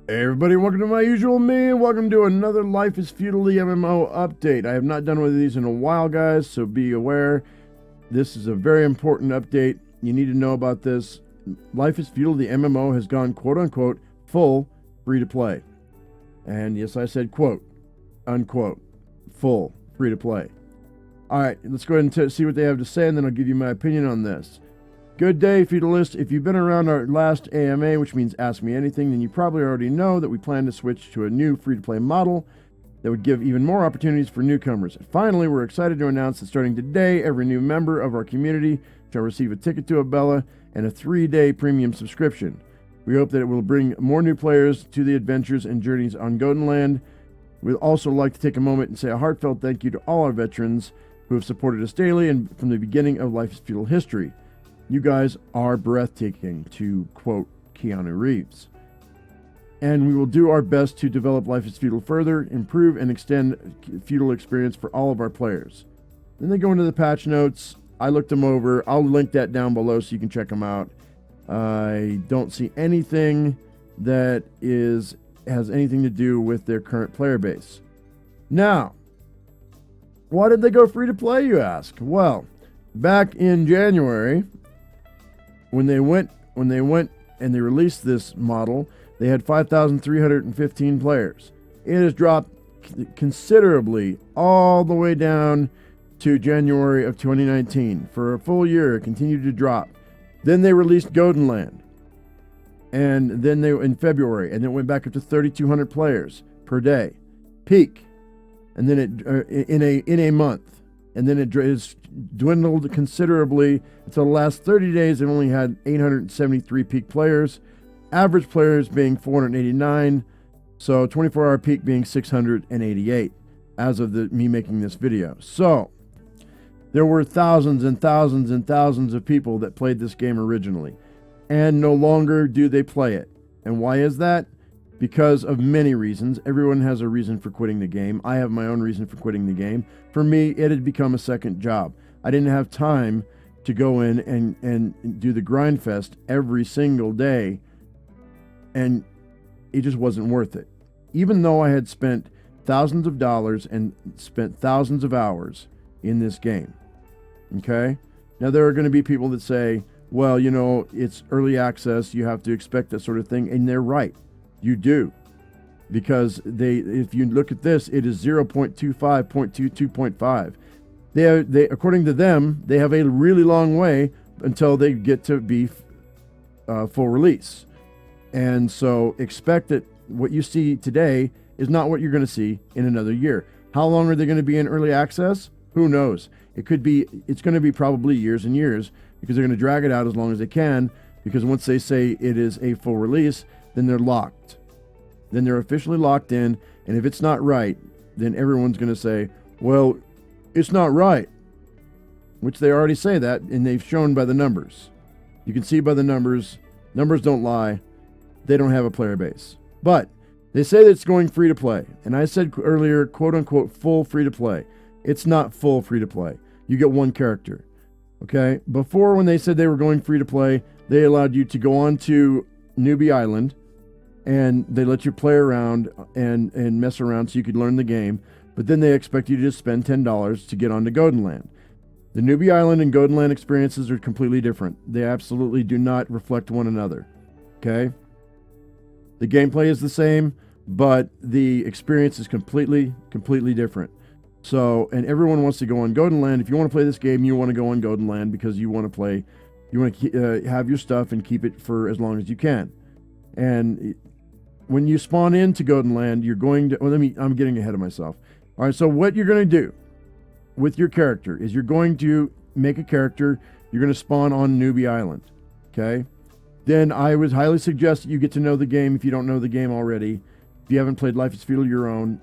Hey everybody, welcome to my usual me, and welcome to another Life is Feudal the MMO update. I have not done one of these in a while, guys, so be aware. This is a very important update. You need to know about this. Life is Feudal the MMO has gone quote-unquote full free-to-play. And yes, I said quote, unquote, full free-to-play. Alright, let's go ahead and see what they have to say, and then I'll give you my opinion on this. Good day, Feudalists. If you've been around our last AMA, which means Ask Me Anything, then you probably already know that we plan to switch to a new free-to-play model that would give even more opportunities for newcomers. Finally, we're excited to announce that starting today, every new member of our community shall receive a ticket to Abella and a 3-day premium subscription. We hope that it will bring more new players to the adventures and journeys on Goldenland. We'd also like to take a moment and say a heartfelt thank you to all our veterans who have supported us daily and from the beginning of Life is Feudal history. You guys are breathtaking, to quote Keanu Reeves. And we will do our best to develop Life is Feudal further, improve and extend Feudal experience for all of our players. Then they go into the patch notes. I looked them over. I'll link that down below so you can check them out. I don't see anything that has anything to do with their current player base. Now, why did they go free to play, you ask? Well, back in January, when they went and they released this model, they had 5,315 players. It has dropped considerably all the way down to January of 2019. For a full year, it continued to drop. Then they released Goldenland, and then they in February, and it went back up to 3,200 players per day, peak, and then it in a month. And then it has dwindled considerably until the last 30 days. They've only had 873 peak players, average players being 489, so 24-hour peak being 688 as of me making this video. So there were thousands and thousands and thousands of people that played this game originally, and no longer do they play it. And why is that? Because of many reasons. Everyone has a reason for quitting the game. I have my own reason for quitting the game. For me, it had become a second job. I didn't have time to go in and do the grind fest every single day, and it just wasn't worth it. Even though I had spent thousands of dollars and spent thousands of hours in this game. Okay? Now, there are going to be people that say, well, you know, it's early access, you have to expect that sort of thing, and they're right. You do, because if you look at this, it is 0.25, 0.22.5. They according to them, they have a really long way until they get to be full release, and so expect that what you see today is not what you're going to see in another year. How long are they going to be in early access? Who knows? It's going to be probably years and years, because they're going to drag it out as long as they can, because once they say it is a full release, then they're locked. Then they're officially locked in, and if it's not right, then everyone's going to say, well, it's not right. Which they already say that, and they've shown by the numbers. You can see by the numbers. Numbers don't lie. They don't have a player base. But they say that it's going free to play. And I said earlier, quote unquote, full free to play. It's not full free to play. You get one character. Okay? Before, when they said they were going free to play, they allowed you to go on to Newbie Island, and they let you play around and mess around so you could learn the game, but then they expect you to just spend $10 to get onto Goldenland. The Newbie Island and Goldenland experiences are completely different. They absolutely do not reflect one another. Okay? The gameplay is the same, but the experience is completely different. So, and everyone wants to go on Goldenland. If you want to play this game, you want to go on Goldenland because you want to play, you want to have your stuff and keep it for as long as you can. And when you spawn into Goldenland, you're going to, I'm getting ahead of myself. All right, so what you're going to do with your character is you're going to make a character. You're going to spawn on Newbie Island, okay? Then I would highly suggest that you get to know the game if you don't know the game already. If you haven't played Life is Feudal your own,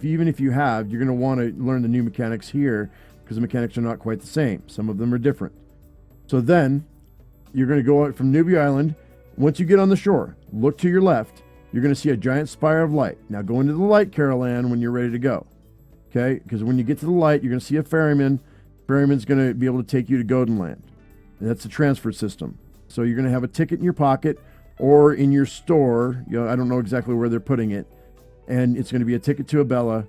even if you have, you're going to want to learn the new mechanics here, because the mechanics are not quite the same. Some of them are different. So then you're going to go out from Newbie Island. Once you get on the shore, look to your left. You're going to see a giant spire of light. Now go into the light, Carolan, when you're ready to go. Okay? Because when you get to the light, you're going to see a ferryman. Ferryman's going to be able to take you to Goldenland. And that's the transfer system. So you're going to have a ticket in your pocket, or in your store. I don't know exactly where they're putting it. And it's going to be a ticket to Abella.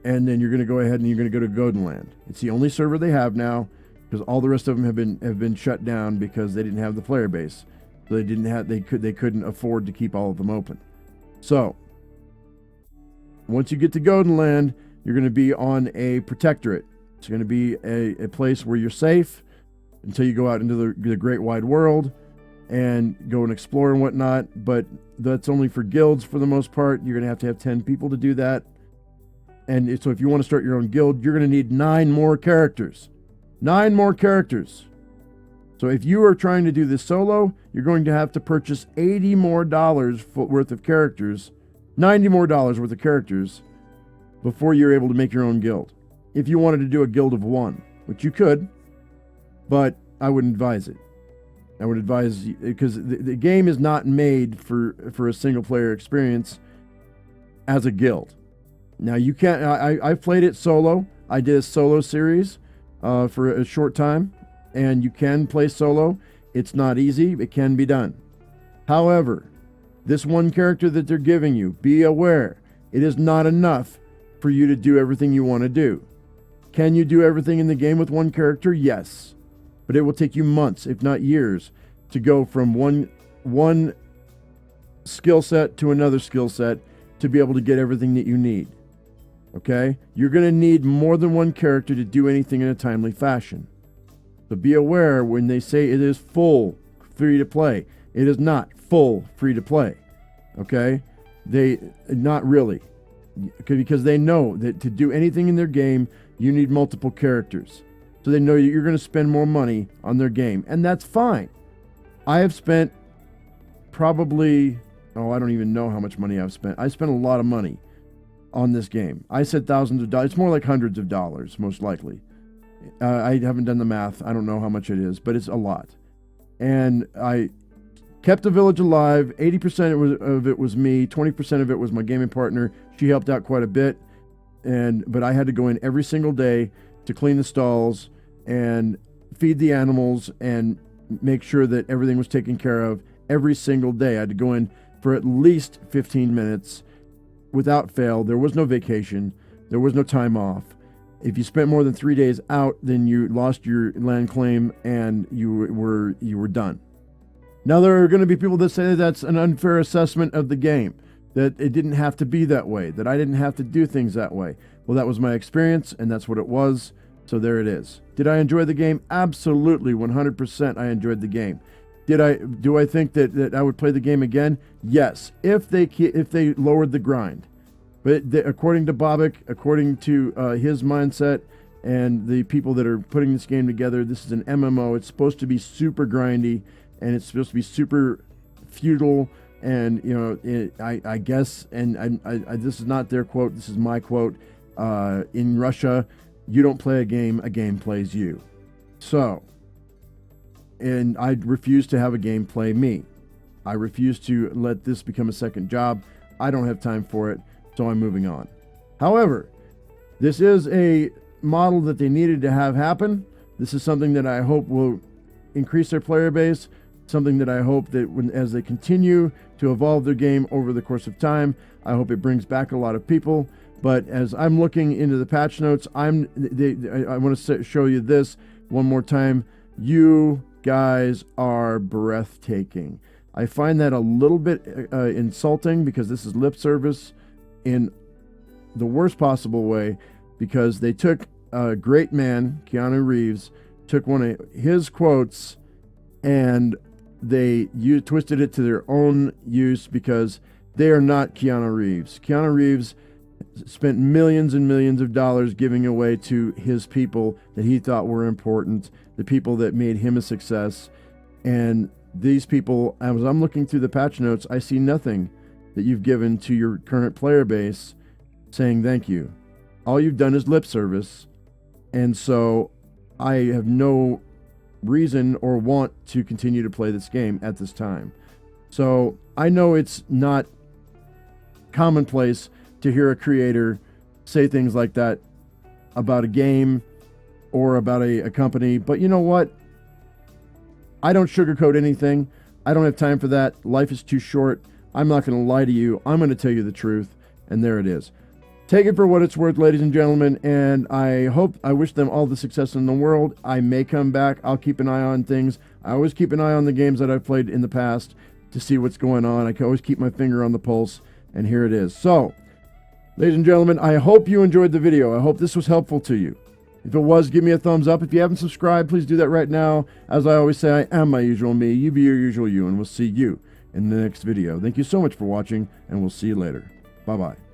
And then you're going to go ahead and you're going to go to Goldenland. It's the only server they have now, because all the rest of them have been shut down because they didn't have the player base. So they couldn't afford to keep all of them open. So once you get to Goldenland, you're going to be on a protectorate. It's going to be a place where you're safe until you go out into the great wide world and go and explore and whatnot. But that's only for guilds for the most part. You're going to have 10 people to do that. And so if you want to start your own guild, you're going to need 9 more characters. 9 more characters. So if you are trying to do this solo, you're going to have to purchase $80 more worth of characters, $90 more worth of characters before you're able to make your own guild. If you wanted to do a guild of 1, which you could, but I wouldn't advise it. I would advise, because the game is not made for a single player experience as a guild. Now you can't. I've played it solo. I did a solo series for a short time, and you can play solo. It's not easy. It can be done. However, this one character that they're giving you, be aware, it is not enough for you to do everything you want to do. Can you do everything in the game with one character? Yes. But it will take you months, if not years, to go from one skill set to another skill set to be able to get everything that you need. Okay? You're going to need more than one character to do anything in a timely fashion. So be aware when they say it is full free to play. It is not full free to play. Okay? Not really. Because they know that to do anything in their game, you need multiple characters. So they know you're going to spend more money on their game. And that's fine. I have spent probably, I don't even know how much money I've spent. I spent a lot of money on this game. I said thousands of dollars. It's more like hundreds of dollars, most likely. I haven't done the math. I don't know how much it is, but it's a lot. And I kept the village alive. 80% of it was me. 20% of it was my gaming partner. She helped out quite a bit. But I had to go in every single day to clean the stalls and feed the animals and make sure that everything was taken care of every single day. I had to go in for at least 15 minutes without fail. There was no vacation. There was no time off. If you spent more than 3 days out, then you lost your land claim and you were done. Now, there are going to be people that say that's an unfair assessment of the game, that it didn't have to be that way, that I didn't have to do things that way. Well, that was my experience, and that's what it was, so there it is. Did I enjoy the game? Absolutely, 100% I enjoyed the game. Do I think that I would play the game again? Yes, if they lowered the grind. But according to Bobik, according to his mindset, and the people that are putting this game together, this is an MMO. It's supposed to be super grindy, and it's supposed to be super feudal. And I guess, and this is not their quote. This is my quote. In Russia, you don't play a game plays you. So, and I refuse to have a game play me. I refuse to let this become a second job. I don't have time for it, so I'm moving on. However, this is a model that they needed to have happen. This is something that I hope will increase their player base, something that I hope that as they continue to evolve their game over the course of time, I hope it brings back a lot of people. But as I'm looking into the patch notes, I want to show you this one more time. You guys are breathtaking. I find that a little bit insulting, because this is lip service in the worst possible way, because they took a great man, Keanu Reeves, took one of his quotes and they twisted it to their own use, because they are not Keanu Reeves. Keanu Reeves spent millions and millions of dollars giving away to his people that he thought were important, the people that made him a success. And these people, as I'm looking through the patch notes, I see nothing that you've given to your current player base saying thank you. All you've done is lip service. And so I have no reason or want to continue to play this game at this time. So I know it's not commonplace to hear a creator say things like that about a game or about a company, but you know what? I don't sugarcoat anything. I don't have time for that. Life is too short. I'm not going to lie to you. I'm going to tell you the truth. And there it is. Take it for what it's worth, ladies and gentlemen. And I wish them all the success in the world. I may come back. I'll keep an eye on things. I always keep an eye on the games that I've played in the past to see what's going on. I can always keep my finger on the pulse. And here it is. So, ladies and gentlemen, I hope you enjoyed the video. I hope this was helpful to you. If it was, give me a thumbs up. If you haven't subscribed, please do that right now. As I always say, I am my usual me. You be your usual you, and we'll see you in the next video. Thank you so much for watching, and we'll see you later. Bye-bye.